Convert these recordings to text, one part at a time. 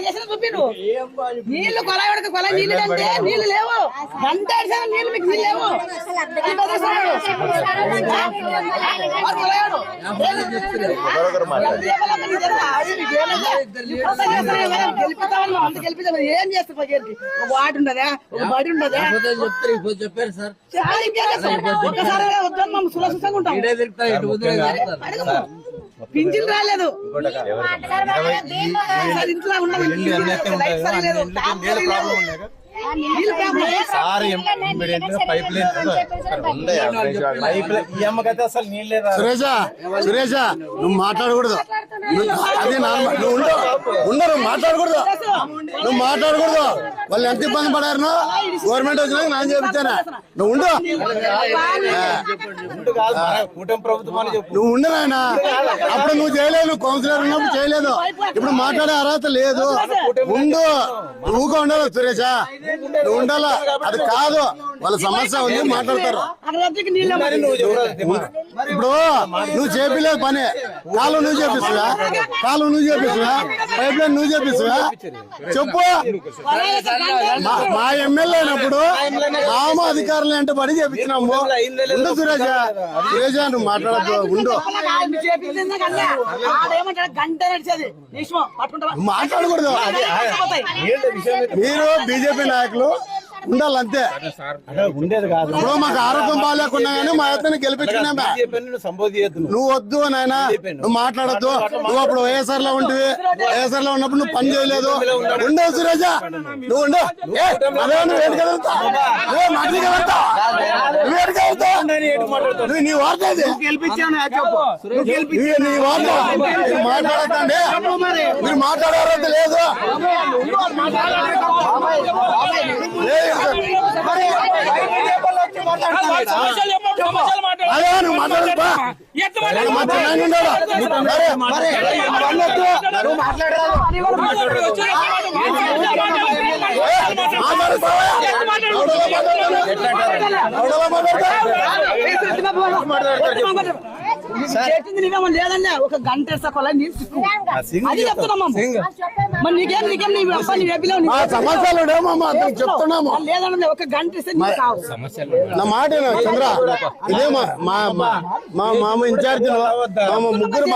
చేసిన చూపి నువ్వు నీళ్లు కొలాయి కొలాయి నీళ్ళు అంటే నీళ్లు లేవు గంట నీళ్ళు మీకు నీళ్ళు లేవు గెలిపిస్తామని అంత గెలిపిస్తాం ఏం చేస్తా ఒక వాటి ఉండదా ఒక బడి ఉండదా చెప్పారు సార్ ఒకసారి వద్దని మనం సులసంగా ఉంటాం పింఛన్ రాలేదు ఇంట్లో ఉన్నది సురేష నువ్వు మాట్లాడకూడదు అది నువ్వు ఉండరు మాట్లాడకూడదు నువ్వు మాట్లాడకూడదు వాళ్ళు ఎంత ఇబ్బంది పడారు గవర్నమెంట్ వచ్చినాక నేను చెప్తాను నువ్వు ఉండు నువ్వు ఉండు నాయన అప్పుడు నువ్వు చేయలేదు నువ్వు కౌన్సిలర్ ఉన్నప్పుడు చేయలేదు ఇప్పుడు మాట్లాడే అర్హత లేదు ఉండు నువ్వుగా ఉండాలి సురేష నువ్వు ఉండాలా అది కాదు వాళ్ళ సమస్య ఉంది మాట్లాడతారు ఇప్పుడు నువ్వు చేపిలేదు పని కాలు నువ్వు చేపిస్తున్నా పైప్ లైన్ నువ్వు చేపిస్తున్నా చెప్పు మా ఎమ్మెల్యే అయినప్పుడు మామ అధికారులు అంటే పడి చేపించినాము ఉండు సురేష నువ్వు మాట్లాడద్దు ఉండు మాట్లాడకూడదు మీరు బీజేపీ నాయకులు ఉండాలంతే ఉండేది కాదు ఇప్పుడు మాకు ఆరోగ్యం బాగాలేకున్నా గానీ మా అతన్ని గెలిపించుకున్నా నువ్వు వద్దు నాయన నువ్వు మాట్లాడద్దు నువ్వు అప్పుడు వైఎస్ఆర్ లో ఉంటివి వైఎస్ఆర్ లో ఉన్నప్పుడు నువ్వు పని చేయలేదు ఉండవు సురేష నువ్వు ఉండు నువ్వు నీ వార్త నీ వార్త మాట్లాడకండి మీరు మాట్లాడారంత లేదు అదే నువ్వు మాట్లాడదు లేదన్నా ఒక గంట అది చెప్తున్నాం మరి నీకేం సమస్యలు చెప్తున్నాము లేదన్నా ఒక గంట నా మాట చంద్ర ఇదే మా మామ ఇన్ఛార్జ్ ముగ్గురు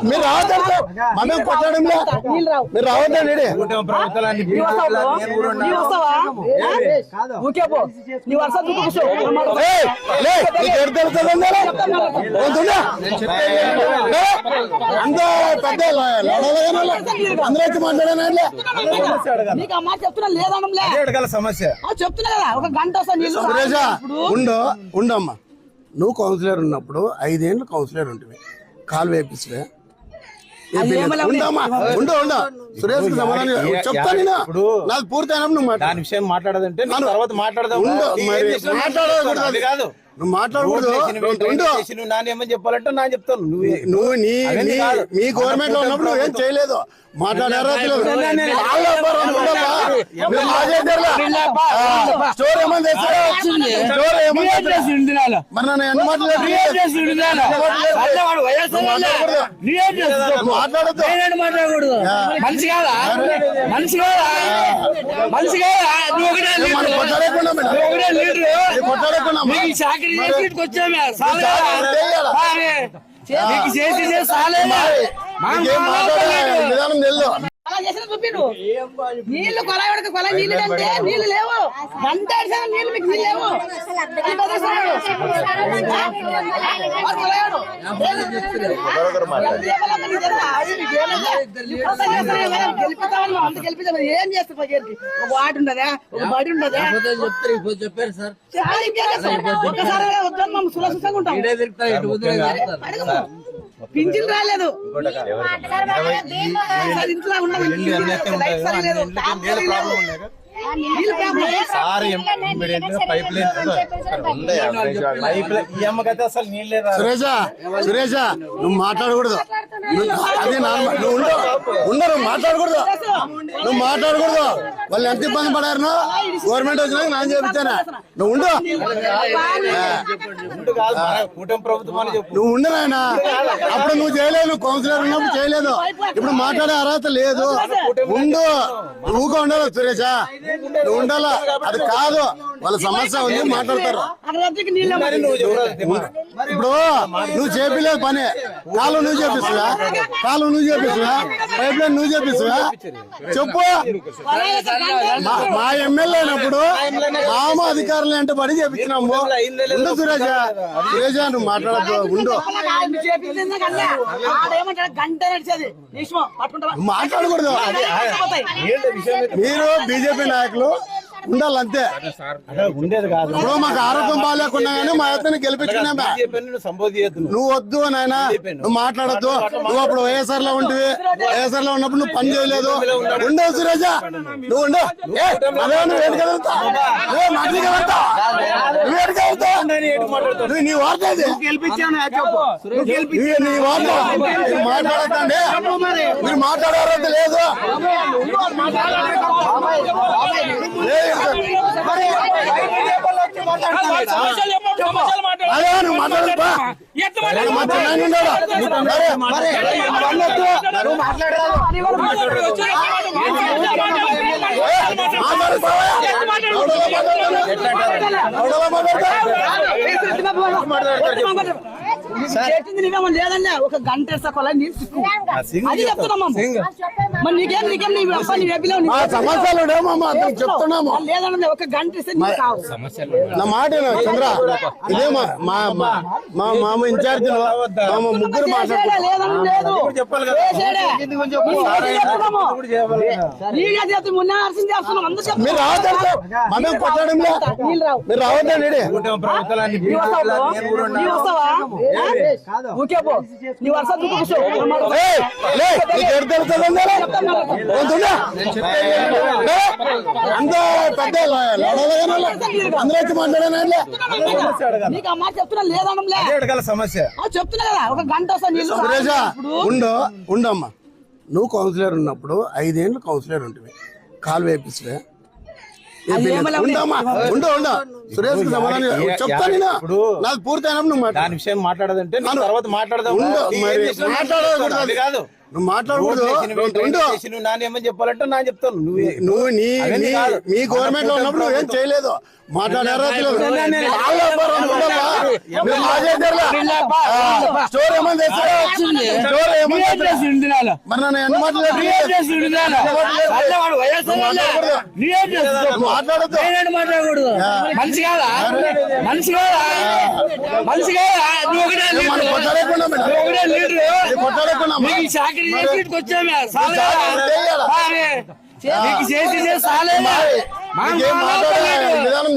మీరు రావద్దు మనం కొట్టడంలో మీరు రావద్దండి అంత పెద్ద అందరూ మాట్లాడాను చెప్తున్నా లేదన్నా సమస్య చెప్తున్నా కదా ఒక గంట సురేష ఉండమ్మా నువ్వు కౌన్సిలర్ ఉన్నప్పుడు 5 ఏళ్ళు కౌన్సిలర్ ఉంటుంది కాలు వేపిస్తే ఉండమ్మా ఉండు సురేష్ సమాధానం చెప్తాను నాకు పూర్తి అయినప్పుడు నువ్వు దాని విషయం మాట్లాడదంటే తర్వాత మాట్లాడదాం మాట్లాడకూడదు కాదు నువ్వు మాట్లాడకూడదు నానేమని చెప్పాలంటే నా చెప్తాను నువ్వు మీ గవర్నమెంట్ లో ఉన్నప్పుడు నువ్వేం చేయలేదు మాట్లాడారా స్టోర్ ఏమని మాట్లాడకూడదు మనిషి కాదా విధానం తెలుసు చూపి నువ్వు నీళ్లు కొలాయి కొలాయి నీళ్ళు అంటే నీళ్లు లేవు గంట నీళ్ళు మీకు నీళ్ళు లేవు గెలిపిస్తామని అంత గెలిపిస్తాం ఏం చేస్తా ఒక వాటి ఉండదా ఒక బడి ఉండదా చెప్పారు సార్ ఒకసారి వద్దని మనం సులసంగా ఉంటాం పింఛన్ రాలేదు ఇంట్లో ఉన్నది సురేష నువ్వు మాట్లాడకూడదు అది నార్మల్. నువ్వు ఉండరు మాట్లాడకూడదు, నువ్వు మాట్లాడకూడదు. వాళ్ళు ఎంత ఇబ్బంది పడారు, గవర్నమెంట్ వచ్చినాక నేను చెప్తాను. నువ్వు ఉండు, కూటమి ప్రభుత్వం అని చెప్పు. నువ్వు ఉండు నాయన. అప్పుడు నువ్వు చేయలేదు, నువ్వు కౌన్సిలర్ ఉన్నప్పుడు చేయలేదు. ఇప్పుడు మాట్లాడే అర్హత లేదు. ఉండు, నువ్వుగా ఉండాలి సురేష, నువ్వు ఉండాలా. అది కాదు, వాళ్ళ సమస్య ఉంది, మాట్లాడతారు. నువ్వు చెప్పరాదు. ఇప్పుడు నువ్వు చేపిలేదు పని, కాలు నువ్వు చేపిస్తున్నా, పైప్ లైన్ నువ్వు చేపిస్తున్నా. చెప్పు, మా ఎమ్మెల్యే అయినప్పుడు మామ అధికారులు అంటే పడి చేపించినాము. ఉండు సురేష, నువ్వు మాట్లాడద్దు, ఉండు, మాట్లాడకూడదు. మీరు బీజేపీ నాయకులు ఉండాలంతే. ఉండేది కాదు. ఇప్పుడు మాకు ఆరోగ్యం బాగాలేకున్నా కానీ మా అతన్ని గెలిపించుకున్నా. నువ్వు వద్దు నాయన, నువ్వు మాట్లాడద్దు. నువ్వు అప్పుడు వైఎస్ఆర్ లో ఉంటివి, వైఎస్ఆర్ లో ఉన్నప్పుడు నువ్వు పని చేయలేదు. ఉండవు సురేష, నువ్వు ఉండు. అదే నువ్వు ఏడు కలుగుతా, నువ్వు మనిషి కలుగుతా, నువ్వు ఏడు కలుగుతా. నువ్వు నీ వార్త నీ వార్త మాట్లాడద్దండి. మీరు మాట్లాడారంటే లేదు. అదే నువ్వు మాట్లాడదా, లేదన్నా ఒక గంట అది చెప్తున్నాము. మరి నీకేం సమస్యలు చెప్తున్నాము. లేదన్నా ఒక గంట ఇస్తే నా మాట చంద్ర, ఇదే మా మామ ఇన్ఛార్జ్ ముగ్గురు మీరు రావద్దండి, మనం కొట్టడంలో మీరు రావద్దండి. అంత పెద్ద అందరూ వచ్చి మాట్లాడానండి. నీకు అమ్మ చెప్తున్నా లేదన్నా సమస్య చెప్తున్నా కదా ఒక గంట సురేష ఉండమ్మా. నువ్వు కౌన్సిలర్ ఉన్నప్పుడు 5 ఏళ్ళు కౌన్సిలర్ ఉంటుంది, కాలు వేపిస్తే ఉండమ్మా. ఉండు సురేష్ కి సమాధానం చెప్తాను నేను. నాకు పూర్తి అయినప్పుడు నువ్వు దాని విషయం మాట్లాడదంటే తర్వాత మాట్లాడదాం. మాట్లాడకూడదు కాదు, నువ్వు మాట్లాడకూడదు. నువ్వు నానేమని చెప్పాలంటే నా చెప్తాను. నువ్వు మీ గవర్నమెంట్ లో ఉన్నప్పుడు నువ్వేం చేయలేదు, మాట్లాడారు. స్టోర్ ఏమని చేస్తారా, మరి నన్ను ఎన్ని మాట్లాడకూడదు. మనిషి కాదా విధానం